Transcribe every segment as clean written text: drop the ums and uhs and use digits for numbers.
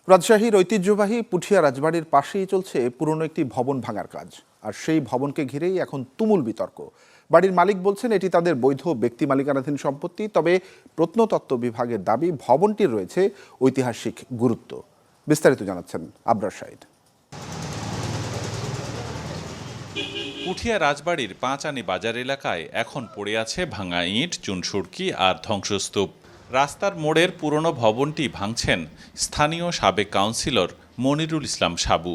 রাজশাহীর ঐতিহ্যবাহী পুঠিয়া রাজবাড়ির পাশেই চলছে পুরনো একটি ভবন ভাঙার কাজ, আর সেই ভবনকে ঘিরেই এখন তুমুল বিতর্ক। বাড়ির মালিক বলছেন এটি তাদের বৈধ ব্যক্তি মালিকানাধীন সম্পত্তি, তবে প্রত্নতত্ত্ব বিভাগের দাবি ভবনটির রয়েছে ঐতিহাসিক গুরুত্ব। বিস্তারিত জানাচ্ছেন আবরার শাহিদ। পুঠিয়া রাজবাড়ির পাঁচানি বাজার এলাকায় এখন পড়ে আছে ভাঙা ইট, চুনসুরকি আর ধ্বংসস্তূপ। রাস্তার মোড়ের পুরনো ভবনটি ভাঙছেন স্থানীয় সাবেক কাউন্সিলর মনিরুল ইসলাম সাবু।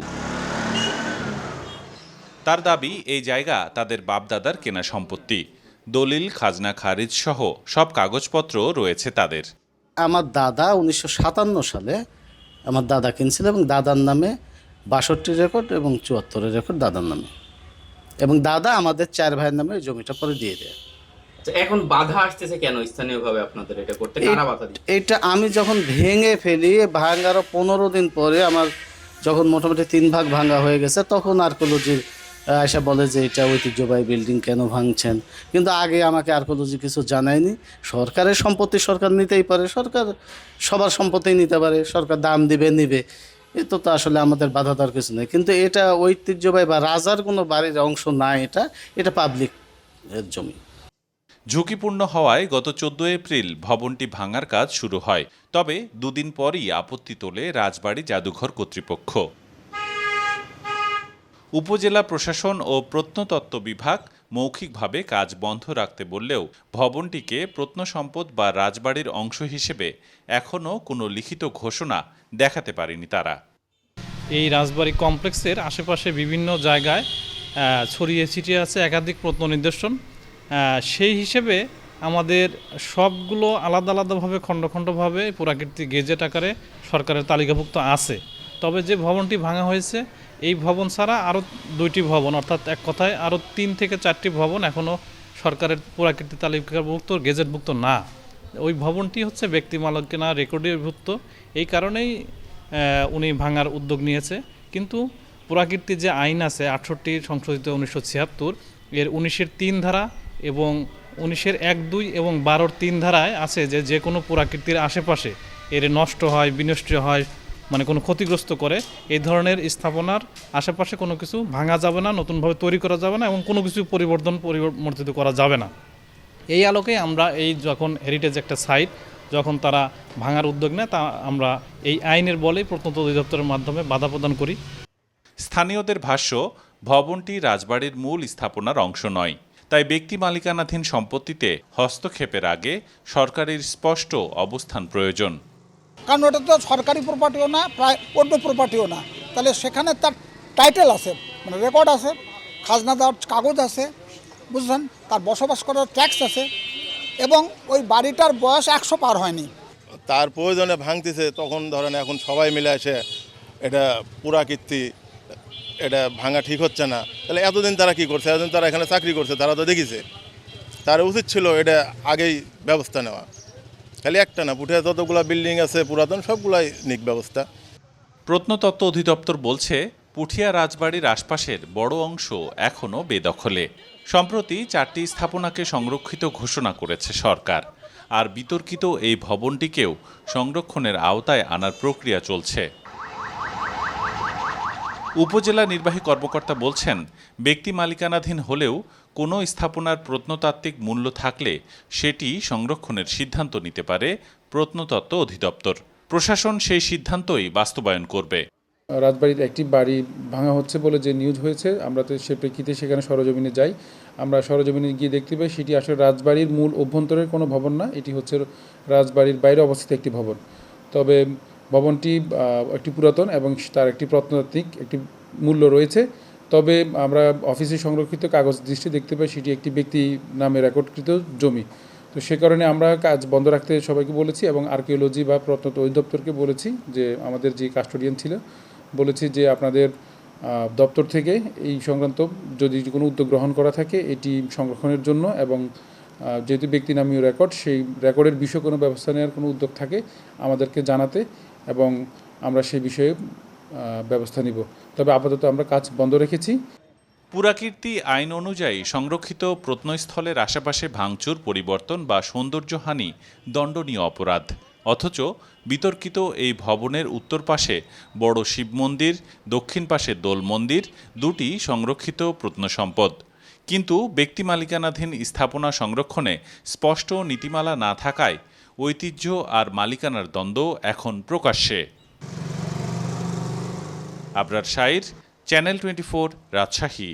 তার দাবি এই জায়গা তাদের বাপদাদার কেনা সম্পত্তি। দলিল, খাজনা খারিজ সহ সব কাগজপত্র রয়েছে তাদের। আমার দাদা 1957 সালে আমার দাদা কিনছিল, এবং দাদার নামে 62 রেকর্ড এবং 74 রেকর্ড দাদার নামে, এবং দাদা আমাদের 4 ভাইয়ের নামে জমিটা পরে দিয়ে দেয়। এখন বাধা আসতেছে কেন স্থানীয়ভাবে আপনাদের এটা করতে? কারা বাধা দিচ্ছে? এটা আমি যখন ভেঙে ফেলি, ভাঙার 15 দিন পরে আমার যখন মোটামুটি 3 ভাগ ভাঙা হয়ে গেছে, তখন আর্কোলজির এসে বলে যে এটা ঐতিহ্যবাহী বিল্ডিং, কেন ভাঙছেন। কিন্তু আগে আমাকে আর্কোলজি কিছু জানায়নি। সরকারের সম্পত্তি সরকার নিতেই পারে, সরকার সবার সম্পত্তি নিতে পারে, সরকার দাম নিবে। এতো তো আসলে আমাদের বাধা দেওয়ার কিছু নেই। কিন্তু এটা ঐতিহ্যবাহী বা রাজার কোনো বাড়ির অংশ না, এটা পাবলিক এর জমি। ঝুঁকিপূর্ণ হওয়ায় গত 14 এপ্রিল ভবনটি ভাঙার কাজ শুরু হয়। তবে দুদিন পরই আপত্তি তোলে রাজবাড়ী জাদুঘর কর্তৃপক্ষ। উপজেলা প্রশাসন ও প্রত্নতত্ত্ব বিভাগ মৌখিকভাবে কাজ বন্ধ রাখতে বললেও ভবনটিকে প্রত্নসম্পদ বা রাজবাড়ির অংশ হিসেবে এখনও কোনো লিখিত ঘোষণা দেখাতে পারেনি তারা। এই রাজবাড়ি কমপ্লেক্সের আশেপাশে বিভিন্ন জায়গায় ছড়িয়ে ছিটিয়ে আছে একাধিক প্রত্ন নিদর্শন। সেই হিসেবে আমাদের সবগুলো আলাদা আলাদাভাবে খণ্ডখণ্ডভাবে পুরাকীর্তি গেজেট আকারে সরকারের তালিকাভুক্ত আছে। তবে যে ভবনটি ভাঙা হয়েছে, এই ভবন ছাড়া আরও 2টি ভবন, অর্থাৎ এক কথায় আরও 3 থেকে 4টি ভবন এখনও সরকারের পুরাকীর্তি তালিকাভুক্ত গেজেটভুক্ত না। ওই ভবনটি হচ্ছে ব্যক্তি মালিকানা রেকর্ডভুক্ত। এই কারণেই উনি ভাঙার উদ্যোগ নিয়েছে। কিন্তু পুরাকীর্তির যে আইন আছে 68 সংশোধিত 1976 এর 19-এর 3 ধারা এবং 19-এর 1, 2 এবং 12-র 3 ধারায় আছে যে কোনো পুরাকীর্তির আশেপাশে এর নষ্ট হয়, বিনষ্ট হয়, মানে কোনো ক্ষতিগ্রস্ত করে, এই ধরনের স্থাপনার আশেপাশে কোনো কিছু ভাঙা যাবে না, নতুনভাবে তৈরি করা যাবে না, এবং কোনো কিছু পরিবর্তিত করা যাবে না। এই আলোকে আমরা এই যখন হেরিটেজ একটা সাইট যখন তারা ভাঙার উদ্যোগ নেয়, তা আমরা এই আইনের বলেই প্রত্নতত্ত্ব অধিদপ্তরের মাধ্যমে বাধা প্রদান করি। স্থানীয়দের ভাষ্য, ভবনটি রাজবাড়ির মূল স্থাপনার অংশ নয়। তাই ব্যক্তি মালিকানাধীন সম্পত্তিতে হস্তক্ষেপের আগে সরকারের স্পষ্ট অবস্থান প্রয়োজন। কারণ ওটা তো সরকারি প্রপার্টিও না, প্রায় অন্য প্রপার্টিও না। তাহলে সেখানে তার টাইটেল আছে, মানে রেকর্ড আছে, খাজনা দেওয়ার কাগজ আছে, বুঝলেন, তার বসবাস করার ট্যাক্স আছে, এবং ওই বাড়িটার বয়স 100 পার হয়নি। তার প্রয়োজনে ভাঙতেছে, তখন ধরেন এখন সবাই মিলে এসে এটা পুরাকীর্তি, এটা ভাঙা ঠিক হচ্ছে না। তাহলে এতদিন তারা কি করছে? এতদিন তারা এখানে চাকরি করছে, তারা তো দেখেছে। তার উচিত ছিল এটা আগেই ব্যবস্থা নেওয়া। খালি একটা না, পুঠিয়া যতগুলো বিল্ডিং আছে পুরাতন, সবগুলাই নিক ব্যবস্থা। প্রত্নতত্ত্ব অধিদপ্তর বলছে পুঠিয়া রাজবাড়ির আশপাশের বড় অংশ এখনও বেদখলে। সম্প্রতি 4টি স্থাপনাকে সংরক্ষিত ঘোষণা করেছে সরকার, আর বিতর্কিত এই ভবনটিকেও সংরক্ষণের আওতায় আনার প্রক্রিয়া চলছে। উপজেলা নির্বাহী কর্মকর্তা বলছেন, ব্যক্তি মালিকানাধীন হলেও কোনো স্থাপনার প্রত্নতাত্ত্বিক মূল্য থাকলে সেটি সংরক্ষণের সিদ্ধান্ত নিতে পারে প্রত্নতত্ত্ব অধিদপ্তর। প্রশাসন সেই সিদ্ধান্তই বাস্তবায়ন করবে। রাজবাড়িতে একটি বাড়ি ভাঙা হচ্ছে বলে যে নিউজ হয়েছে, আমরা তো সে প্রেক্ষিতে সেখানে সরজমিনে যাই। আমরা সরজমিনে গিয়ে দেখতে পাই সেটি আসলে রাজবাড়ির মূল অভ্যন্তরের কোনো ভবন না, এটি হচ্ছে রাজবাড়ির বাইরে অবস্থিত একটি ভবন। তবে ভবনটি একটি পুরাতন এবং তার একটি প্রত্নতাত্ত্বিক একটি মূল্য রয়েছে। তবে আমরা অফিসে সংরক্ষিত কাগজ দৃষ্টি দেখতে পাই সেটি একটি ব্যক্তি নামে রেকর্ডকৃত জমি। তো সে কারণে আমরা কাজ বন্ধ রাখতে সবাইকে বলেছি, এবং আর্কিওলজি বা প্রত্নতত্ত্ব অধিদপ্তরকে বলেছি, যে আমাদের যে কাস্টোডিয়ান ছিল বলেছি যে আপনাদের দপ্তর থেকে এই সংক্রান্ত যদি কোনো উদ্যোগ গ্রহণ করা থাকে এটি সংরক্ষণের জন্য, এবং যেহেতু ব্যক্তি নামীয় রেকর্ড, সেই রেকর্ডের বিষয়ে কোনো ব্যবস্থা নেওয়ার কোনো উদ্যোগ থাকে আমাদেরকে জানাতে, এবং আমরা সেই বিষয়ে ব্যবস্থা নিব। তবে আপাতত আমরা কাজ বন্ধ রেখেছি। পুরাকীর্তি আইন অনুযায়ী সংরক্ষিত প্রত্নস্থলের আশেপাশে ভাঙচুর, পরিবর্তন বা সৌন্দর্যহানি দণ্ডনীয় অপরাধ। অথচ বিতর্কিত এই ভবনের উত্তর পাশে বড় শিব মন্দির, দক্ষিণ পাশে দোল মন্দির, দুটি সংরক্ষিত প্রত্নসম্পদ। কিন্তু ব্যক্তি মালিকানাধীন স্থাপনা সংরক্ষণে স্পষ্ট নীতিমালা না থাকায় ঐতিহ্য আর মালিকানার দ্বন্দ্ব এখন প্রকাশ্যে। আবরার শাইর, চ্যানেল 24, রাজশাহী।